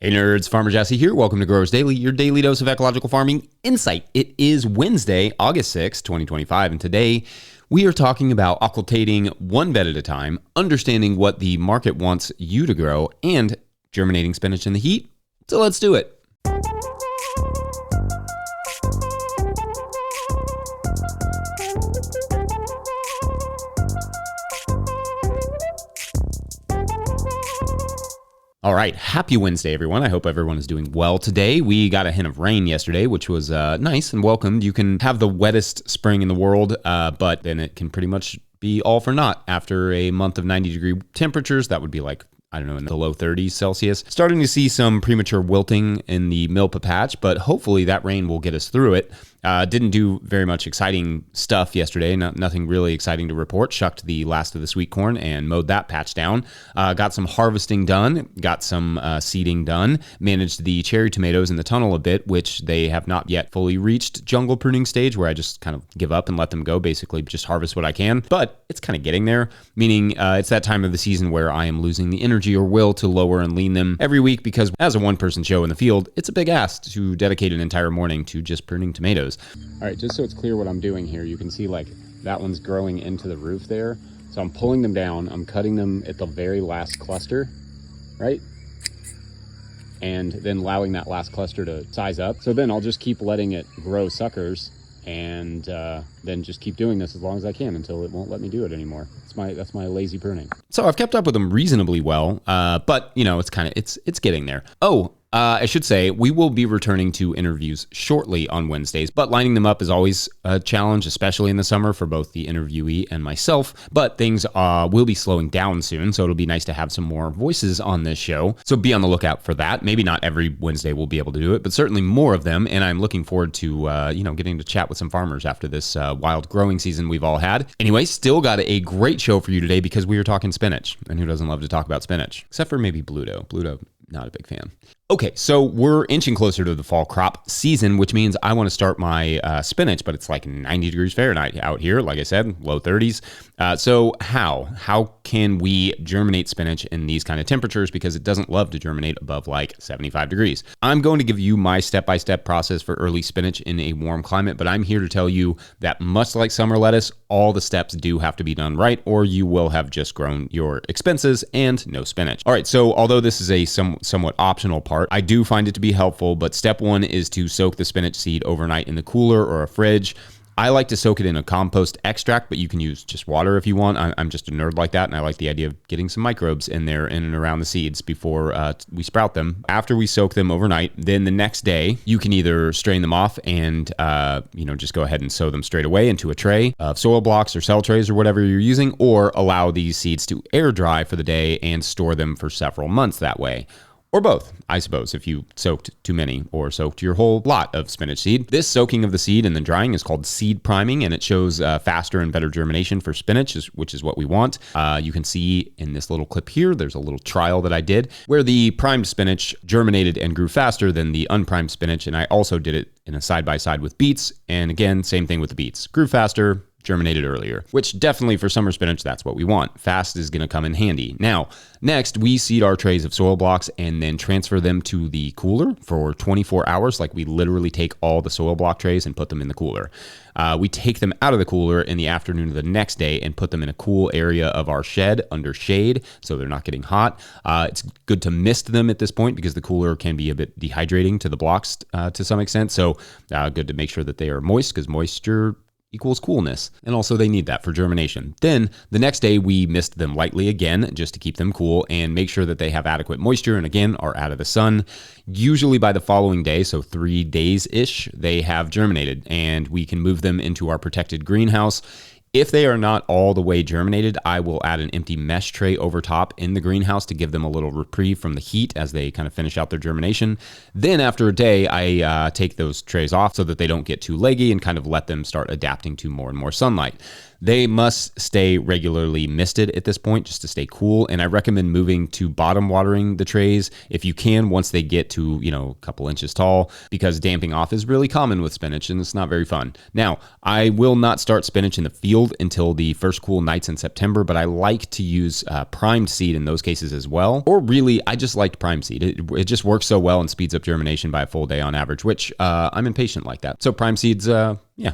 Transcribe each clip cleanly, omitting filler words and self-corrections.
Hey nerds, Farmer Jesse here. Welcome to Growers Daily, your daily dose of ecological farming insight. It is Wednesday, August 6, 2025, and today we are talking about occultating one bed at a time, understanding what the market wants you to grow, and germinating spinach in the heat. So let's do it. All right, happy Wednesday, everyone. I hope everyone is doing well today. We got a hint of rain yesterday, which was nice and welcomed. You can have the wettest spring in the world, but then it can pretty much be all for naught after a month of 90-degree temperatures. That would be like, I don't know, in the low 30s Celsius. Starting to see some premature wilting in the milpa patch, but hopefully that rain will get us through it. Didn't do very much exciting stuff yesterday. Nothing really exciting to report. Shucked the last of the sweet corn and mowed that patch down. Got some harvesting done. Got some seeding done. Managed the cherry tomatoes in the tunnel a bit, which they have not yet fully reached jungle pruning stage, where I just kind of give up and let them go. Basically, just harvest what I can. But it's kind of getting there, meaning it's that time of the season where I am losing the energy or will to lower and lean them every week, because as a one-person show in the field, it's a big ask to dedicate an entire morning to just pruning tomatoes. All right, just so it's clear what I'm doing here, you can see like that one's growing into the roof there. So I'm pulling them down, I'm cutting them at the very last cluster, right? And then allowing that last cluster to size up. So then I'll just keep letting it grow suckers and then just keep doing this as long as I can until it won't let me do it anymore. That's my lazy pruning. So I've kept up with them reasonably well, but you know, it's getting there. I should say we will be returning to interviews shortly on Wednesdays, but lining them up is always a challenge, especially in the summer for both the interviewee and myself. But things will be slowing down soon, so it'll be nice to have some more voices on this show. So be on the lookout for that. Maybe not every Wednesday we'll be able to do it, but certainly more of them. And I'm looking forward to getting to chat with some farmers after this wild growing season we've all had. Anyway, still got a great show for you today because we are talking spinach, and who doesn't love to talk about spinach? Except for maybe Bluto. Bluto, not a big fan. Okay, so we're inching closer to the fall crop season, which means I want to start my spinach, but it's like 90 degrees Fahrenheit out here, like I said, low 30s. So how can we germinate spinach in these kind of temperatures? Because it doesn't love to germinate above like 75 degrees. I'm going to give you my step-by-step process for early spinach in a warm climate, but I'm here to tell you that much like summer lettuce, all the steps do have to be done right, or you will have just grown your expenses and no spinach. All right, so although this is a somewhat optional part, I do find it to be helpful, but step one is to soak the spinach seed overnight in the cooler or a fridge. I like to soak it in a compost extract, but you can use just water if you want. I'm just a nerd like that, and I like the idea of getting some microbes in there in and around the seeds before we sprout them. After we soak them overnight, then the next day, you can either strain them off and just go ahead and sow them straight away into a tray of soil blocks or cell trays or whatever you're using, or allow these seeds to air dry for the day and store them for several months that way. Or both, I suppose, if you soaked too many or soaked your whole lot of spinach seed. This soaking of the seed and then drying is called seed priming, and it shows faster and better germination for spinach, which is what we want. You can see in this little clip here, there's a little trial that I did where the primed spinach germinated and grew faster than the unprimed spinach, and I also did it in a side-by-side with beets, and again, same thing with the beets. Grew faster, germinated earlier, which definitely for summer spinach, that's what we want. Fast is going to come in handy. Now, next, we seed our trays of soil blocks and then transfer them to the cooler for 24 hours. Like we literally take all the soil block trays and put them in the cooler. We take them out of the cooler in the afternoon of the next day and put them in a cool area of our shed under shade so they're not getting hot. It's good to mist them at this point because the cooler can be a bit dehydrating to the blocks to some extent. So good to make sure that they are moist, because moisture equals coolness. And also they need that for germination. Then the next day we mist them lightly again just to keep them cool and make sure that they have adequate moisture and again are out of the sun. Usually by the following day, so 3 days-ish, they have germinated and we can move them into our protected greenhouse. If they are not all the way germinated, I will add an empty mesh tray over top in the greenhouse to give them a little reprieve from the heat as they kind of finish out their germination. Then after a day, I take those trays off so that they don't get too leggy and kind of let them start adapting to more and more sunlight. They must stay regularly misted at this point just to stay cool. And I recommend moving to bottom watering the trays if you can once they get to, a couple inches tall, because damping off is really common with spinach and it's not very fun. Now, I will not start spinach in the field until the first cool nights in September, but I like to use primed seed in those cases as well. Or really, I just liked primed seed. It just works so well and speeds up germination by a full day on average, which I'm impatient like that. So primed seeds,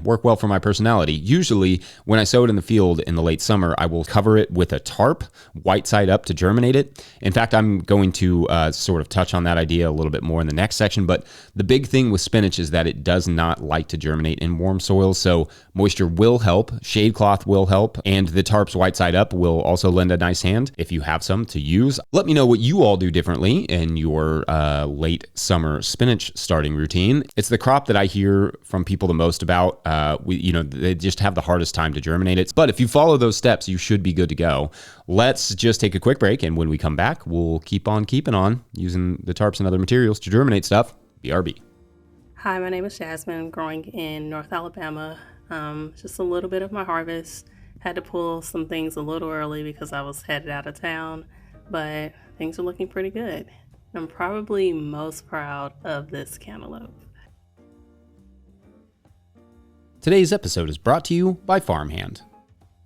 work well for my personality. Usually when I sow it in the field in the late summer, I will cover it with a tarp, white side up, to germinate it. In fact, I'm going to sort of touch on that idea a little bit more in the next section, but the big thing with spinach is that it does not like to germinate in warm soils, so moisture will help, shade cloth will help, and the tarp's white side up will also lend a nice hand if you have some to use. Let me know what you all do differently in your late summer spinach starting routine. It's the crop that I hear from people the most about. They just have the hardest time to germinate it. But if you follow those steps, you should be good to go. Let's just take a quick break, and when we come back, we'll keep on keeping on using the tarps and other materials to germinate stuff. BRB. Hi, my name is Jasmine. I'm growing in North Alabama. Just a little bit of my harvest. Had to pull some things a little early because I was headed out of town, but things are looking pretty good. I'm probably most proud of this cantaloupe. Today's episode is brought to you by Farmhand.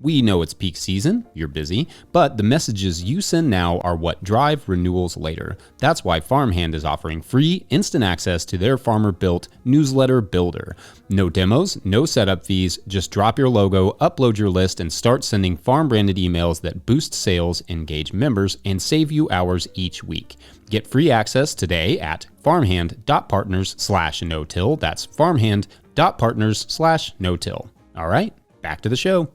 We know it's peak season, you're busy, but the messages you send now are what drive renewals later. That's why Farmhand is offering free instant access to their farmer-built newsletter builder. No demos, no setup fees, just drop your logo, upload your list, and start sending farm-branded emails that boost sales, engage members, and save you hours each week. Get free access today at farmhand.partners/no-till. That's farmhand.partners/no-till. All right, back to the show.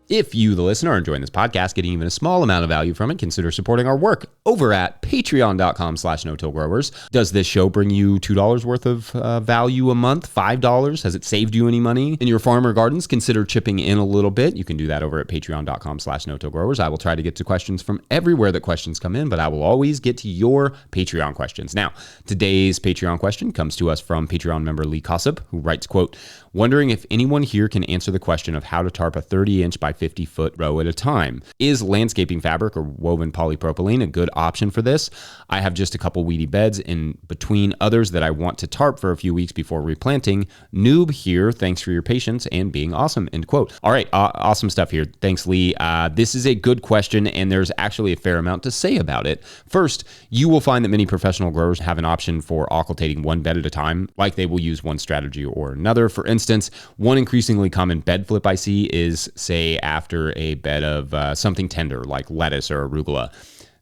If you, the listener, are enjoying this podcast, getting even a small amount of value from it, consider supporting our work over at patreon.com/no-till-growers. Does this show bring you $2 worth of value a month? $5? Has it saved you any money in your farm or gardens? Consider chipping in a little bit. You can do that over at patreon.com/no-till-growers. I will try to get to questions from everywhere that questions come in, but I will always get to your Patreon questions. Now, today's Patreon question comes to us from Patreon member Lee Kossub, who writes, quote, "Wondering if anyone here can answer the question of how to tarp a 30-inch by 50-foot row at a time. Is landscaping fabric or woven polypropylene a good option for this? I have just a couple weedy beds in between others that I want to tarp for a few weeks before replanting. Noob here. Thanks for your patience and being awesome." End quote. All right. Awesome stuff here. Thanks, Lee. This is a good question, and there's actually a fair amount to say about it. First, you will find that many professional growers have an option for occultating one bed at a time, like they will use one strategy or another. For instance, one increasingly common bed flip I see is, say, after a bed of something tender like lettuce or arugula.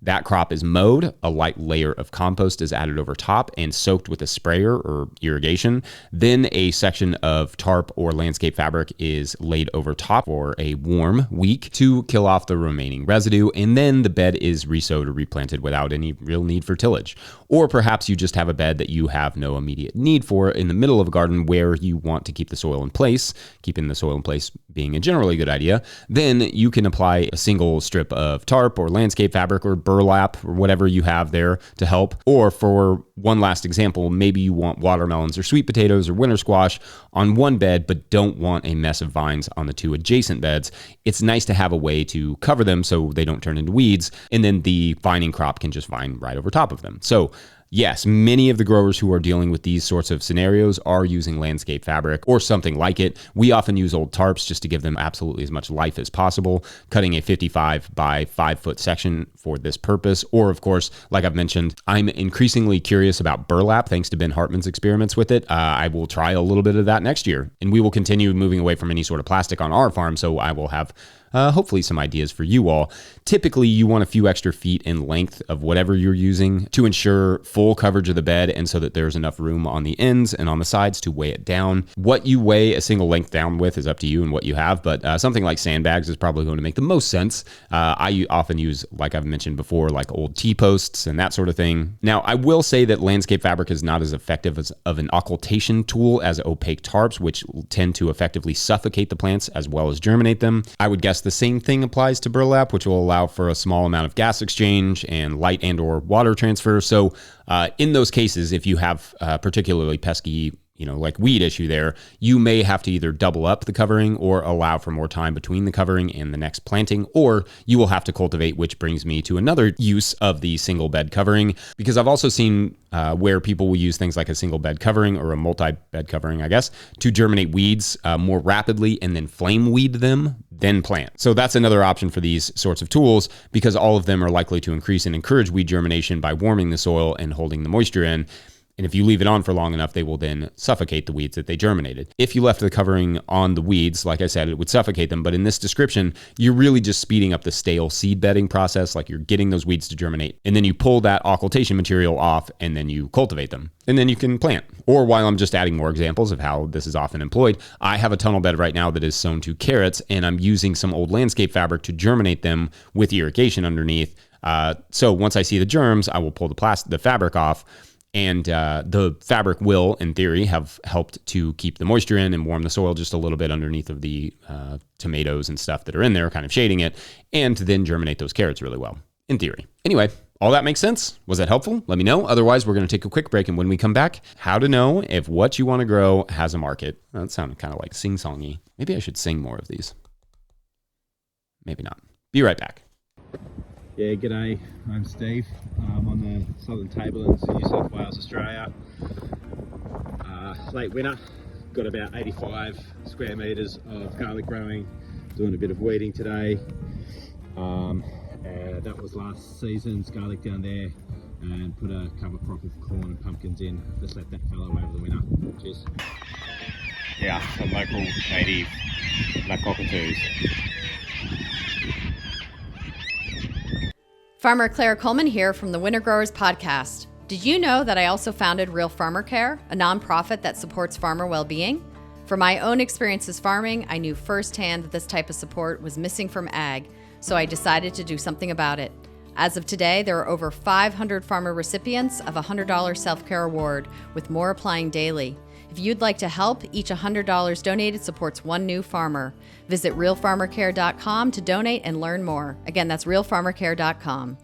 That crop is mowed, a light layer of compost is added over top and soaked with a sprayer or irrigation. Then a section of tarp or landscape fabric is laid over top for a warm week to kill off the remaining residue, and then the bed is resowed or replanted without any real need for tillage. Or perhaps you just have a bed that you have no immediate need for in the middle of a garden where you want to keep the soil in place, keeping the soil in place being a generally good idea. Then you can apply a single strip of tarp or landscape fabric or burlap or whatever you have there to help. Or for one last example, maybe you want watermelons or sweet potatoes or winter squash on one bed, but don't want a mess of vines on the two adjacent beds. It's nice to have a way to cover them so they don't turn into weeds, and then the vining crop can just vine right over top of them. So yes, many of the growers who are dealing with these sorts of scenarios are using landscape fabric or something like it. We often use old tarps just to give them absolutely as much life as possible, cutting a 55 by 5 foot section for this purpose. Or of course, like I've mentioned, I'm increasingly curious about burlap thanks to Ben Hartman's experiments with it. I will try a little bit of that next year, and we will continue moving away from any sort of plastic on our farm, so I will have hopefully some ideas for you all. Typically, you want a few extra feet in length of whatever you're using to ensure full coverage of the bed and so that there's enough room on the ends and on the sides to weigh it down. What you weigh a single length down with is up to you and what you have, but something like sandbags is probably going to make the most sense. I often use, like I've mentioned before, like old T-posts and that sort of thing. Now, I will say that landscape fabric is not as effective of an occultation tool as opaque tarps, which tend to effectively suffocate the plants as well as germinate them. I would guess the same thing applies to burlap, which will allow for a small amount of gas exchange and light and or water transfer. So in those cases, if you have particularly pesky like weed issue there, you may have to either double up the covering or allow for more time between the covering and the next planting, or you will have to cultivate, which brings me to another use of the single bed covering, because I've also seen where people will use things like a single bed covering or a multi-bed covering, I guess, to germinate weeds more rapidly and then flame weed them, then plant. So that's another option for these sorts of tools, because all of them are likely to increase and encourage weed germination by warming the soil and holding the moisture in. And if you leave it on for long enough, they will then suffocate the weeds that they germinated. If you left the covering on the weeds, like I said, it would suffocate them. But in this description, you're really just speeding up the stale seed bedding process, like you're getting those weeds to germinate. And then you pull that occultation material off and then you cultivate them. And then you can plant. Or while I'm just adding more examples of how this is often employed, I have a tunnel bed right now that is sown to carrots, and I'm using some old landscape fabric to germinate them with irrigation underneath. So once I see the germs, I will pull the fabric off. And the fabric will, in theory, have helped to keep the moisture in and warm the soil just a little bit underneath of the tomatoes and stuff that are in there, kind of shading it, and to then germinate those carrots really well, in theory. Anyway, all that makes sense? Was that helpful? Let me know. Otherwise, we're going to take a quick break, and when we come back, how to know if what you want to grow has a market. That sounded kind of like sing-songy. Maybe I should sing more of these. Maybe not. Be right back. Yeah, g'day, I'm Steve. I'm on the Southern Tablelands in New South Wales, Australia. Late winter, got about 85 square metres of garlic growing, doing a bit of weeding today. That was last season's garlic down there, and put a cover crop of corn and pumpkins in. Just let that fallow over the winter. Cheers. Yeah, some local native black cockatoos. Farmer Claire Coleman here from the Winter Growers Podcast. Did you know that I also founded Real Farmer Care, a nonprofit that supports farmer well-being? From my own experiences farming, I knew firsthand that this type of support was missing from ag, so I decided to do something about it. As of today, there are over 500 farmer recipients of a $100 self-care award, with more applying daily. If you'd like to help, each $100 donated supports one new farmer. Visit realfarmercare.com to donate and learn more. Again, that's realfarmercare.com.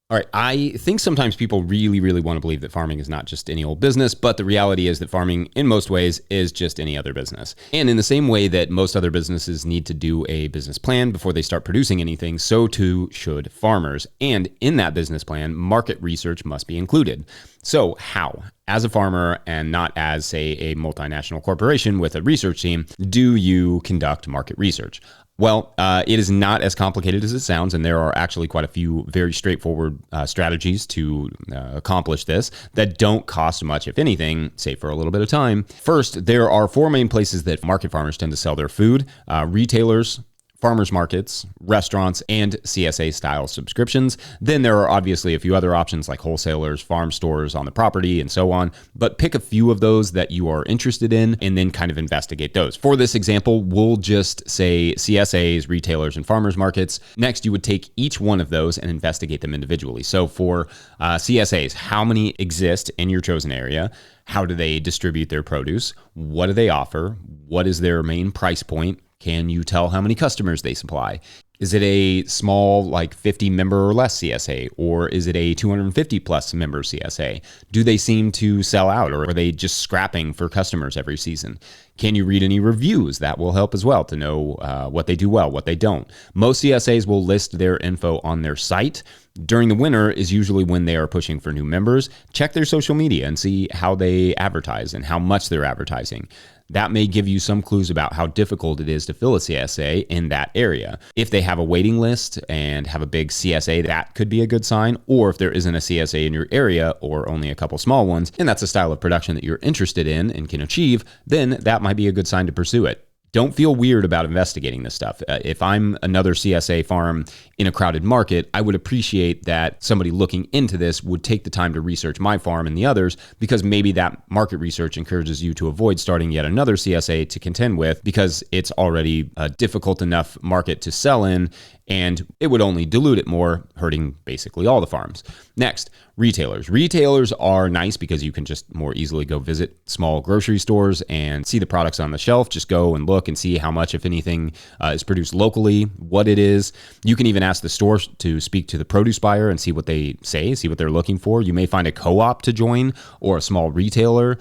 All right, I think sometimes people really, really want to believe that farming is not just any old business, but the reality is that farming, in most ways, is just any other business. And in the same way that most other businesses need to do a business plan before they start producing anything, so too should farmers. And in that business plan, market research must be included. So how, as a farmer and not as, say, a multinational corporation with a research team, do you conduct market research? Well, it is not as complicated as it sounds, and there are actually quite a few very straightforward strategies to accomplish this that don't cost much, if anything, save for a little bit of time. First, there are four main places that market farmers tend to sell their food: retailers, farmers markets, restaurants, and CSA-style subscriptions. Then there are obviously a few other options like wholesalers, farm stores on the property, and so on. But pick a few of those that you are interested in and then kind of investigate those. For this example, we'll just say CSAs, retailers, and farmers markets. Next, you would take each one of those and investigate them individually. So for CSAs, how many exist in your chosen area? How do they distribute their produce? What do they offer? What is their main price point? Can you tell how many customers they supply? Is it a small, like 50 member or less CSA, or is it a 250 plus member CSA? Do they seem to sell out, or are they just scrapping for customers every season? Can you read any reviews? That will help as well to know what they do well, what they don't. Most CSAs will list their info on their site. During the winter is usually when they are pushing for new members. Check their social media and see how they advertise and how much they're advertising. That may give you some clues about how difficult it is to fill a CSA in that area. If they have a waiting list and have a big CSA, that could be a good sign. Or if there isn't a CSA in your area or only a couple small ones, and that's a style of production that you're interested in and can achieve, then that might be a good sign to pursue it. Don't feel weird about investigating this stuff. If I'm another CSA farm in a crowded market, I would appreciate that somebody looking into this would take the time to research my farm and the others, because maybe that market research encourages you to avoid starting yet another CSA to contend with, because it's already a difficult enough market to sell in, and it would only dilute it more, hurting basically all the farms. Next, retailers. Retailers are nice because you can just more easily go visit small grocery stores and see the products on the shelf. Just go and look and see how much, if anything, is produced locally, what it is. You can even ask the store to speak to the produce buyer and see what they say, see what they're looking for. You may find a co-op to join or a small retailer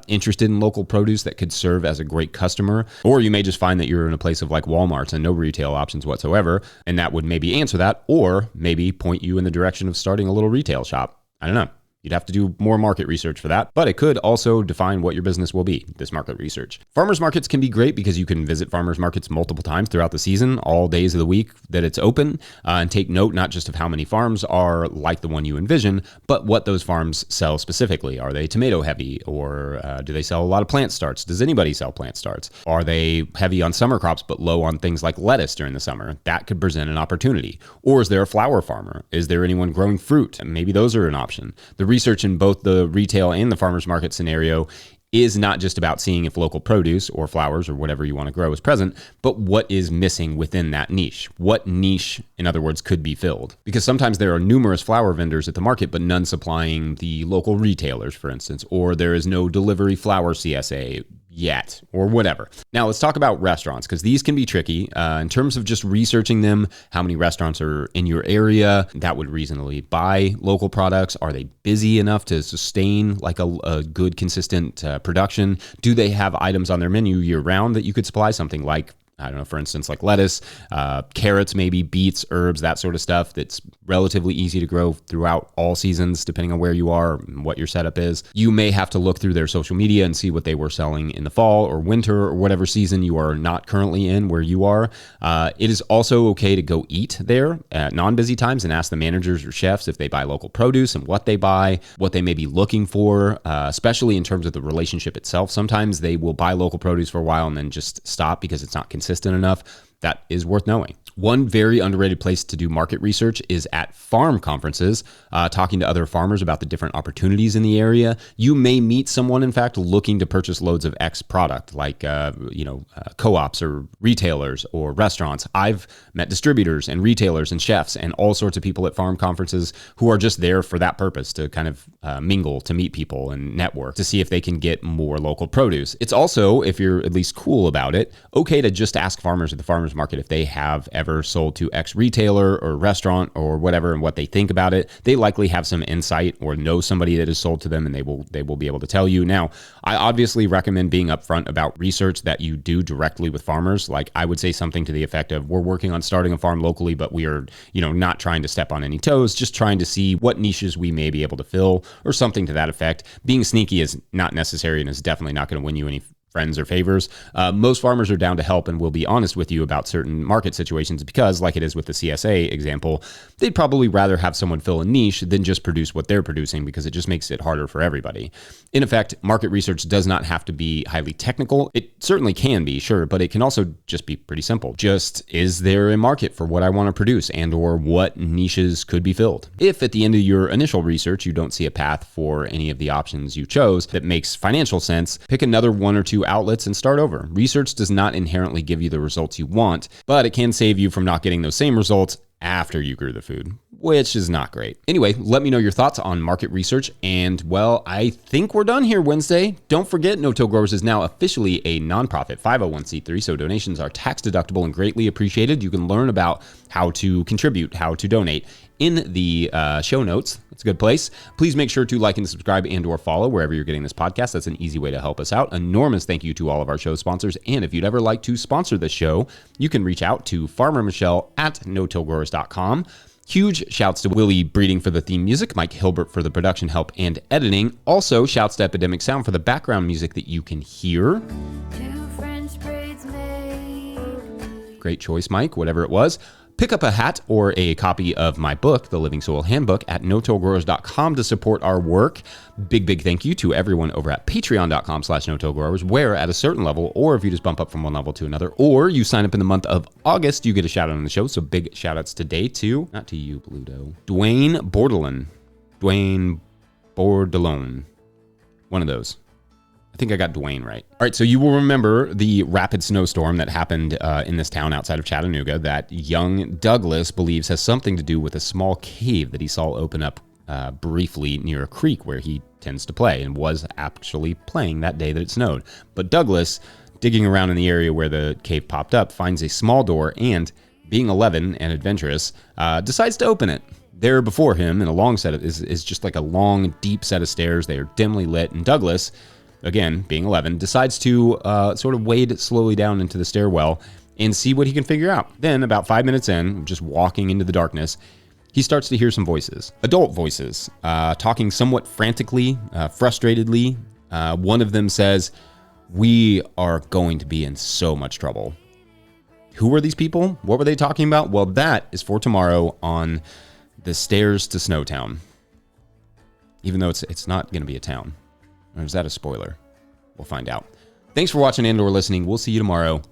interested in local produce that could serve as a great customer. Or you may just find that you're in a place of like Walmart and no retail options whatsoever, and that would maybe answer that, or maybe point you in the direction of starting a little retail shop. I don't know. You'd have to do more market research for that, but it could also define what your business will be, this market research. Farmers markets can be great because you can visit farmers markets multiple times throughout the season, all days of the week that it's open, and take note not just of how many farms are like the one you envision, but what those farms sell specifically. Are they tomato heavy, or do they sell a lot of plant starts? Does anybody sell plant starts? Are they heavy on summer crops but low on things like lettuce during the summer? That could present an opportunity. Or is there a flower farmer? Is there anyone growing fruit? And maybe those are an option. The research in both the retail and the farmers market scenario is not just about seeing if local produce or flowers or whatever you want to grow is present, but what is missing within that niche. What niche, in other words, could be filled? Because sometimes there are numerous flower vendors at the market, but none supplying the local retailers, for instance, or there is no delivery flower CSA yet, or whatever. Now let's talk about restaurants, because these can be tricky in terms of just researching them. How many restaurants are in your area that would reasonably buy local products? Are they busy enough to sustain like a good, consistent production? Do they have items on their menu year round that you could supply? Something like, I don't know, for instance, like lettuce, carrots, maybe beets, herbs, that sort of stuff that's relatively easy to grow throughout all seasons, depending on where you are and what your setup is. You may have to look through their social media and see what they were selling in the fall or winter or whatever season you are not currently in where you are. It is also okay to go eat there at non-busy times and ask the managers or chefs if they buy local produce and what they buy, what they may be looking for, especially in terms of the relationship itself. Sometimes they will buy local produce for a while and then just stop because it's not consistent enough. That is worth knowing. One very underrated place to do market research is at farm conferences, talking to other farmers about the different opportunities in the area. You may meet someone, in fact, looking to purchase loads of X product, like co-ops or retailers or restaurants. I've met distributors and retailers and chefs and all sorts of people at farm conferences who are just there for that purpose, to kind of mingle, to meet people and network, to see if they can get more local produce. It's also, if you're at least cool about it, okay to just ask farmers at the farmers market if they have ever sold to X retailer or restaurant or whatever and what they think about it. They likely have some insight or know somebody that has sold to them, and they will be able to tell you. Now, I obviously recommend being upfront about research that you do directly with farmers. Like, I would say something to the effect of, we're working on starting a farm locally, but we are, not trying to step on any toes, just trying to see what niches we may be able to fill, or something to that effect. Being sneaky is not necessary and is definitely not going to win you any friends or favors. Most farmers are down to help and will be honest with you about certain market situations, because, like it is with the CSA example, they'd probably rather have someone fill a niche than just produce what they're producing, because it just makes it harder for everybody. In effect, market research does not have to be highly technical. It certainly can be, sure, but it can also just be pretty simple. Just, is there a market for what I want to produce, and or what niches could be filled? If at the end of your initial research you don't see a path for any of the options you chose that makes financial sense, pick another one or two outlets and start over. Research does not inherently give you the results you want, but it can save you from not getting those same results after you grew the food, which is not great. Anyway, let me know your thoughts on market research. And well, I think we're done here Wednesday. Don't forget, No Till Growers is now officially a nonprofit 501c3, so donations are tax deductible and greatly appreciated. You can learn about how to contribute, how to donate in the show notes. It's a good place. Please make sure to like and subscribe and or follow wherever you're getting this podcast. That's an easy way to help us out. Enormous thank you to all of our show sponsors. And if you'd ever like to sponsor this show, you can reach out to Farmer Michelle at notillgrowers.com. Huge shouts to Willie Breeding for the theme music, Mike Hilbert for the production help and editing. Also, shouts to Epidemic Sound for the background music that you can hear. Great choice, Mike, whatever it was. Pick up a hat or a copy of my book, The Living Soil Handbook, at notillgrowers.com to support our work. Big thank you to everyone over at patreon.com/notillgrowers, where at a certain level, or if you just bump up from one level to another, or you sign up in the month of August, you get a shout out on the show. So big shout outs today to, not to you, Bluto, Dwayne Bordelon. One of those. I think I got Dwayne right. All right, so you will remember the rapid snowstorm that happened in this town outside of Chattanooga that young Douglas believes has something to do with a small cave that he saw open up briefly near a creek where he tends to play and was actually playing that day that it snowed. But Douglas, digging around in the area where the cave popped up, finds a small door and, being 11 and adventurous, decides to open it. There before him, in a long set of, is just like a long, deep set of stairs. They are dimly lit, and Douglas, again, being 11, decides to sort of wade slowly down into the stairwell and see what he can figure out. Then, about 5 minutes in, just walking into the darkness, he starts to hear some voices. Adult voices, talking somewhat frantically, frustratedly. One of them says, "We are going to be in so much trouble." Who were these people? What were they talking about? Well, that is for tomorrow on the Stairs to Snowtown. Even though it's not going to be a town. Or is that a spoiler? We'll find out. Thanks for watching and/or listening. We'll see you tomorrow.